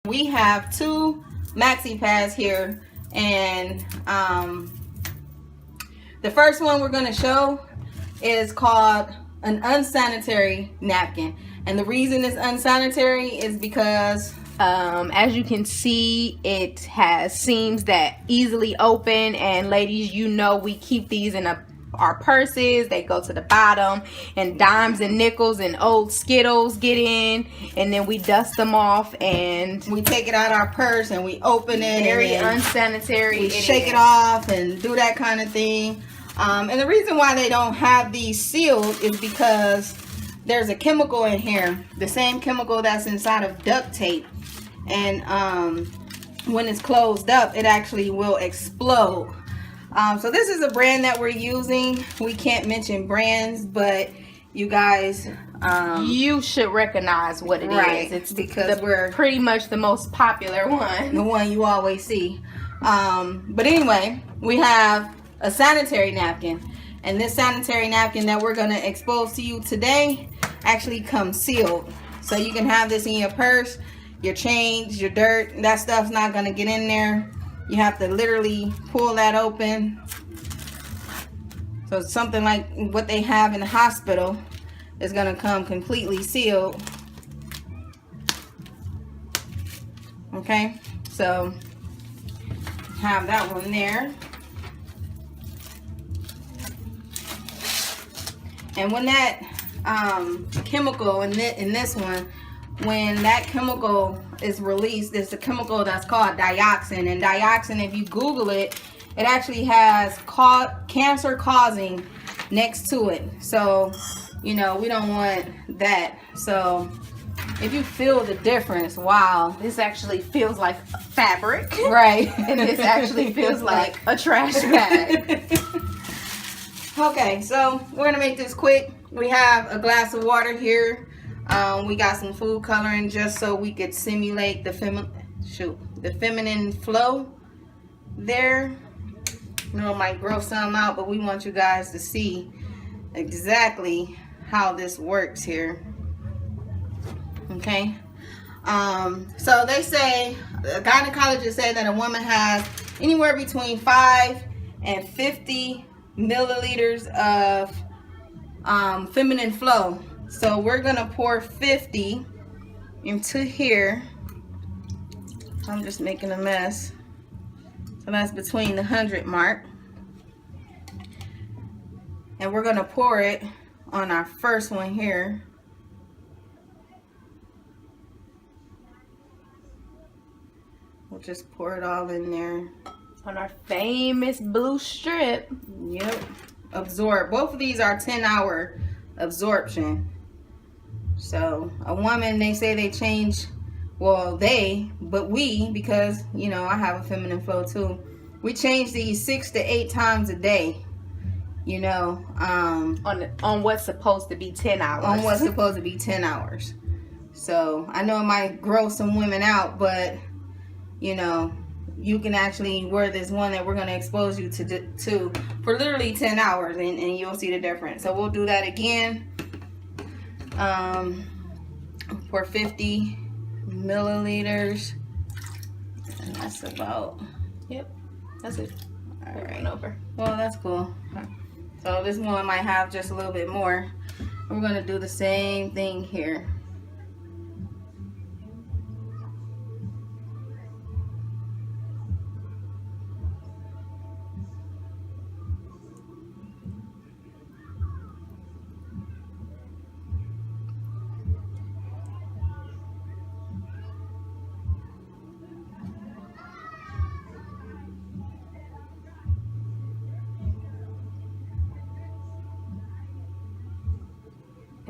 we have 2 maxi pads here, and the first one we're going to show is called an unsanitary napkin. And the reason it's unsanitary is because as you can see, it has seams that easily open, and ladies, you know we keep these in our purses. They go to the bottom, and dimes and nickels and old Skittles get in, and then we dust them off and we take it out of our purse and we open it. Very unsanitary. We shake it off and do that kind of thing. And the reason why they don't have these sealed is because there's a chemical in here, the same chemical that's inside of duct tape, and when it's closed up, it actually will explode. So this is a brand that we're using. We can't mention brands, but you guys, you should recognize what it is. It's because we're pretty much the most popular one, the one you always see. But anyway, we have a sanitary napkin, and this sanitary napkin that we're going to expose to you today actually comes sealed, so you can have this in your purse, your change, your dirt, that stuff's not going to get in there. You have to literally pull that open. So something like what they have in the hospital is going to come completely sealed. Okay, so have that one there. And when that chemical in this one, when that chemical is released, there's a chemical that's called dioxin. And dioxin, if you Google it, it actually has cancer causing next to it. So, you know, we don't want that. So if you feel the difference, wow, this actually feels like fabric. Right. And this actually feels like a trash bag. Okay, so we're gonna make this quick. We have a glass of water here. We got some food coloring just so we could simulate the feminine flow there. You know, it might grow some out, but we want you guys to see exactly how this works here. Okay. So they say, gynecologists say that a woman has anywhere between 5 and 50 milliliters of feminine flow. So we're gonna pour 50 into here. I'm just making a mess. So that's between the 100 mark, and we're gonna pour it on our first one here. We'll just pour it all in there on our famous blue strip. Yep. Absorb. Both of these are 10-hour absorption. So a woman, they say they change, well, but we, because you know I have a feminine flow too, we change these 6 to 8 times a day, you know, on what's supposed to be 10 hours. On what's supposed to be 10 hours. So I know it might gross some women out, but you know, you can actually wear this one that we're going to expose you to for literally 10 hours, and you'll see the difference. So we'll do that again. For 50 milliliters, and that's about, yep, that's it. All right, over. Well, that's cool. So this one might have just a little bit more. We're going to do the same thing here.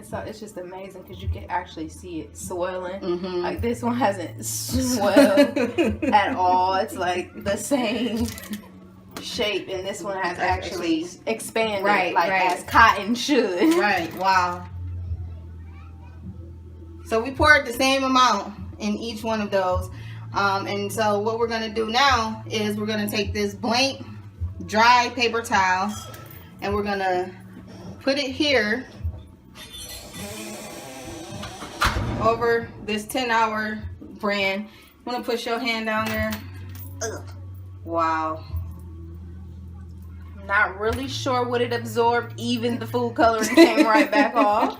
So it's just amazing because you can actually see it swelling. Mm-hmm. Like this one hasn't swelled at all. It's like the same shape, and this one has actually expanded, as cotton should. Right. Wow. So we poured the same amount in each one of those, and so what we're going to do now is we're going to take this blank dry paper towel, and we're going to put it here over this 10-hour brand. Want to push your hand down there? Ugh. Wow. Not really sure what it absorbed. Even the food coloring came right back off.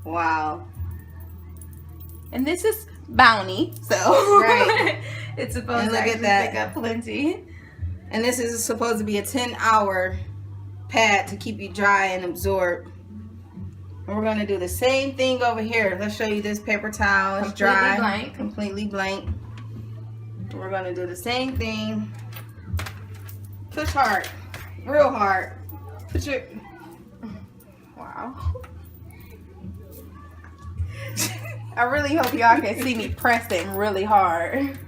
Wow. And this is Bounty, so right. It's supposed and to look actually at that. pick up plenty. And this is supposed to be a 10-hour pad to keep you dry and absorb. And we're going to do the same thing over here. Let's show you this paper towel. It's dry. Blank. Completely blank. We're going to do the same thing. Push hard. Real hard. Put your... Wow. I really hope y'all can see me pressing really hard.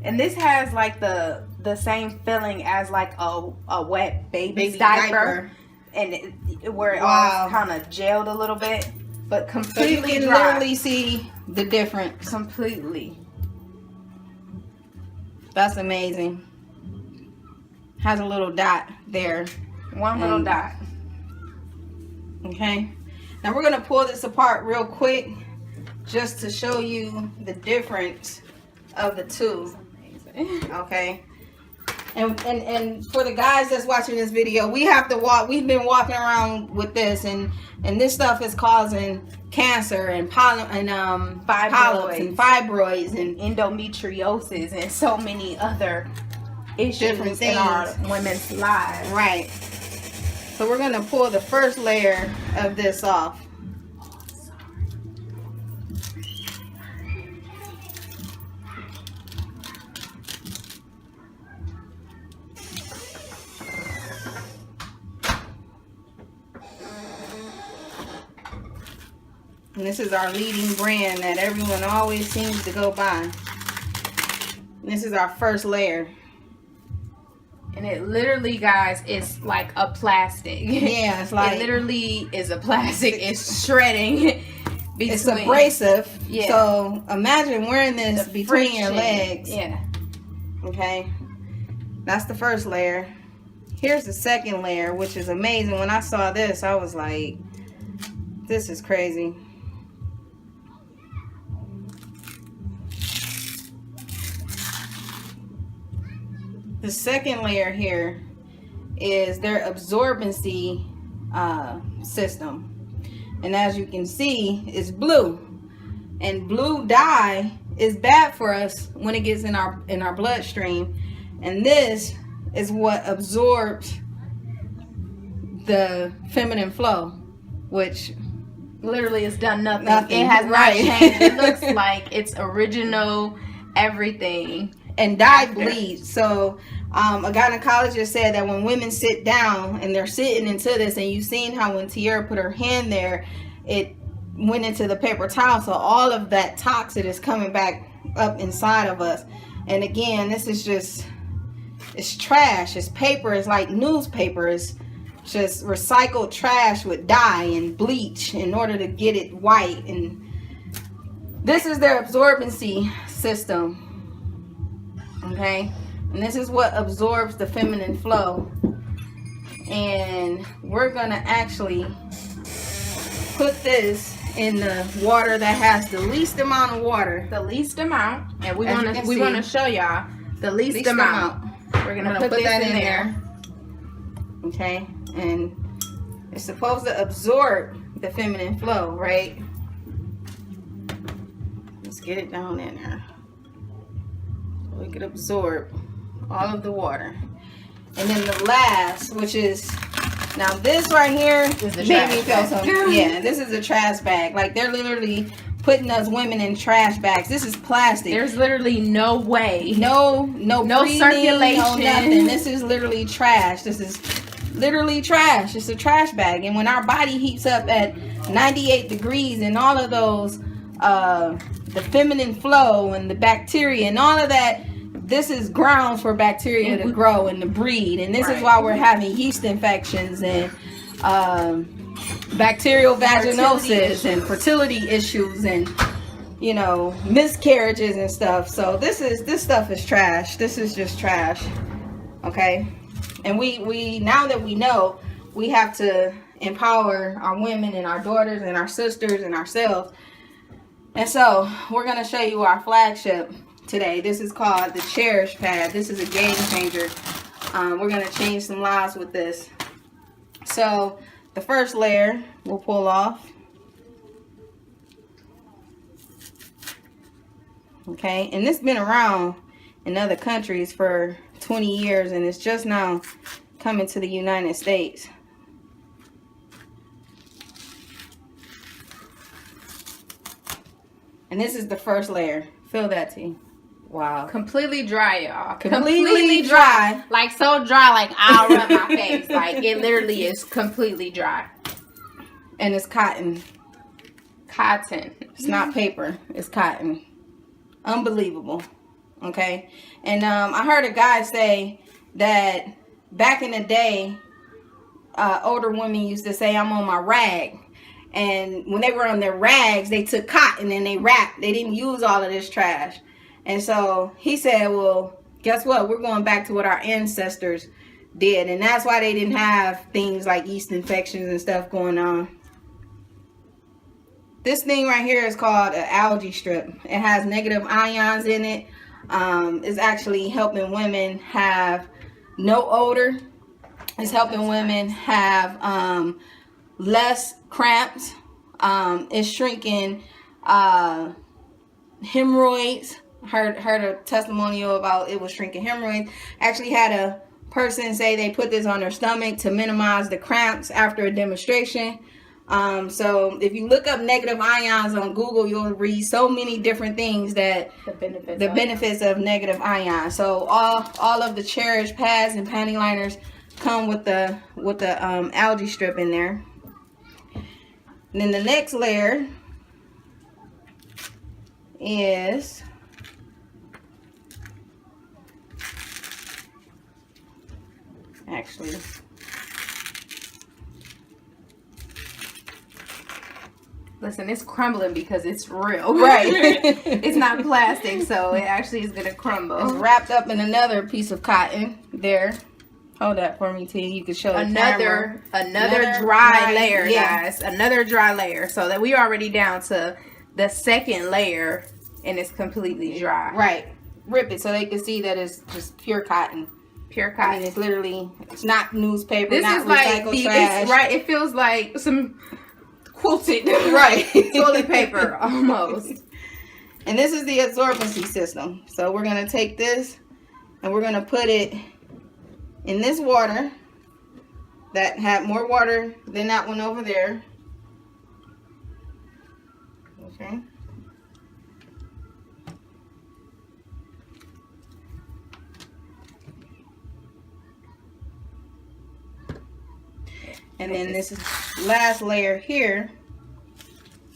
And this has like the same feeling as like a wet baby's diaper. And where it all kind of gelled a little bit, but completely so you can dry. literally see the difference. Completely. That's amazing. Has a little dot there. One little dot. Okay. Now we're gonna pull this apart real quick, just to show you the difference of the two. Okay. And for the guys that's watching this video, we have to walk. We've been walking around with this, and this stuff is causing cancer and polyps and fibroids and endometriosis and so many other issues different things in our women's lives. Right. So we're gonna pull the first layer of this off. And this is our leading brand that everyone always seems to go by. And this is our first layer. And it literally, guys, is like a plastic. Yeah, it's like... It literally is a plastic. It's shredding. It's abrasive. Yeah. So imagine wearing this the between friction. your legs. Yeah. Okay. That's the first layer. Here's the second layer, which is amazing. When I saw this, I was like, this is crazy. The second layer here is their absorbency system, and as you can see, it's blue, and blue dye is bad for us when it gets in our bloodstream, and this is what absorbs the feminine flow, which literally has done nothing. Nothing. It has Right. not changed. It looks like it's original everything. And dye bleeds. So a gynecologist said that when women sit down and they're sitting into this, and you've seen how when Tiara put her hand there, it went into the paper towel, so all of that toxin is coming back up inside of us. And again, this is just, it's trash. It's paper. It's like newspaper. It's just recycled trash with dye and bleach in order to get it white. And this is their absorbency system. Okay, and this is what absorbs the feminine flow, and we're gonna actually put this in the water that has the least amount of water. The least amount, and we As you want can to see, show y'all the least amount. We're gonna put that in there. Okay, and it's supposed to absorb the feminine flow, right? Let's get it down in there. We could absorb all of the water. And then the last, which is, now this right here is the made me trash feel bag. something. Yeah, this is a trash bag. Like, they're literally putting us women in trash bags. This is plastic. There's literally no way. No breathing, circulation. no nothing. This is literally trash. This is literally trash. It's a trash bag. And when our body heats up at 98 degrees and all of those the feminine flow and the bacteria and all of that, this is grounds for bacteria to grow and to breed. And this is why we're having yeast infections and bacterial vaginosis and fertility issues and, you know, miscarriages and stuff. So this stuff is trash. This is just trash. Okay. And we now that we know, we have to empower our women and our daughters and our sisters and ourselves. And so we're going to show you our flagship today. This is called the Cherish pad. This is a game changer. We're going to change some lives with this. So the first layer we'll pull off. Okay, and this has been around in other countries for 20 years, and it's just now coming to the United States. And this is the first layer. Feel that, T. Wow. Completely dry, y'all. Completely dry. Like so dry, like I'll rub my face. Like it literally is completely dry. And it's cotton. Cotton. It's not paper. It's cotton. Unbelievable. Okay. And I heard a guy say that back in the day, older women used to say, I'm on my rag. And when they were on their rags, they took cotton and they wrapped. They didn't use all of this trash. And so he said, well, guess what? We're going back to what our ancestors did. And that's why they didn't have things like yeast infections and stuff going on. This thing right here is called an algae strip. It has negative ions in it. It's actually helping women have no odor. It's helping women have less cramps. It's shrinking hemorrhoids. Heard a testimonial about it was shrinking hemorrhoids. Actually had a person say they put this on their stomach to minimize the cramps after a demonstration. So if you look up negative ions on Google, you'll read so many different things that the benefits of negative ions. So all of the Cherish pads and panty liners come with the algae strip in there. And then the next layer is actually listen, it's crumbling because it's real. Right. It's not plastic, so it actually is gonna crumble. It's wrapped up in another piece of cotton there. Hold that for me, T. You can show another dry layer, guys. Another dry layer. So that we already down to the second layer, and it's completely dry. Right. Rip it so they can see that it's just pure cotton. Pure cotton. I mean, it's literally, it's not newspaper. This not is like trash. it's right. It feels like some quilted right toilet paper almost. And this is the absorbency system. So we're gonna take this and we're gonna put it in this water that had more water than that one over there. Okay. And then this last layer here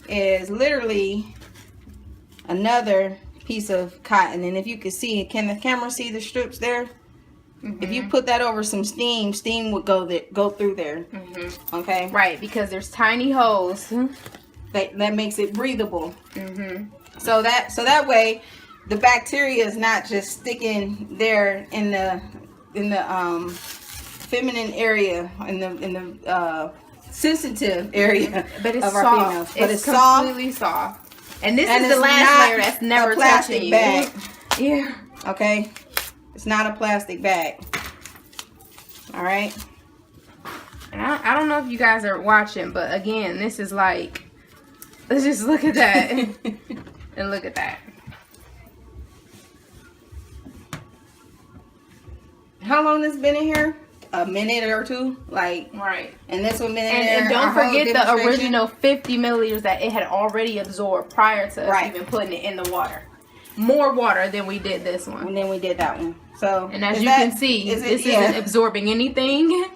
is literally another piece of cotton. And if you can see, can the camera see the strips there? Mm-hmm. If you put that over some steam, steam would go through there. Mm-hmm. Okay. Right, because there's tiny holes that makes it breathable. Mm-hmm. So that way, the bacteria is not just sticking there in the feminine area, in the sensitive area, but it's of soft. Our females. But it's completely soft. And this is the last layer that's never touching you. Bag. Yeah. Okay. It's not a plastic bag. All right. And I don't know if you guys are watching, but again, this is like, let's just look at that and look at that. How long has it been in here? A minute or two, like right. And this one been in there. And don't forget the original 50 milliliters that it had already absorbed prior to us even putting it in the water. More water than we did this one. And then we did that one. So and as you can see, this isn't absorbing anything.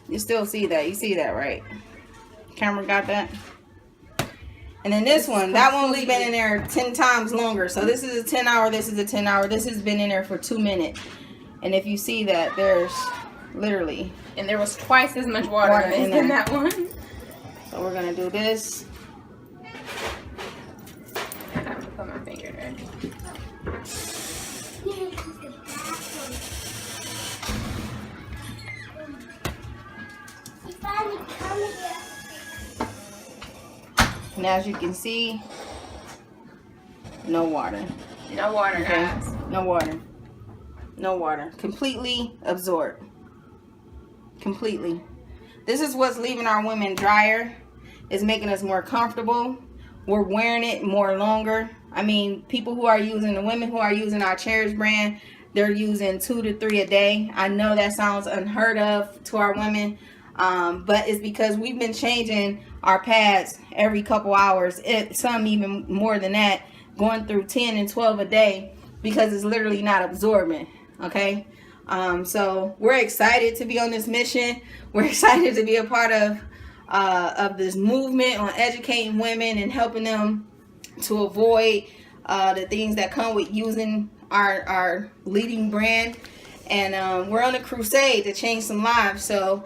You still see that. You see that, right? Camera got that. And then this one, that one's been in there 10 times longer. So this is a 10 hour. This is a 10 hour. This has been in there for 2 minutes. And if you see that, there's literally, and there was twice as much water in that one. So we're gonna do this. I have to put my finger there. And as you can see, no water. No water, Okay? guys. No water. No water. Completely absorbed. Completely. This is what's leaving our women drier. It's making us more comfortable. We're wearing it more longer. I mean, people who are using, the women who are using our Cherish brand, they're using 2 to 3 a day. I know that sounds unheard of to our women, but it's because we've been changing our pads every couple hours. Some even more than that, going through 10 and 12 a day because it's literally not absorbing. Okay. So we're excited to be on this mission. We're excited to be a part of this movement on educating women and helping them to avoid the things that come with using our leading brand. And we're on a crusade to change some lives. So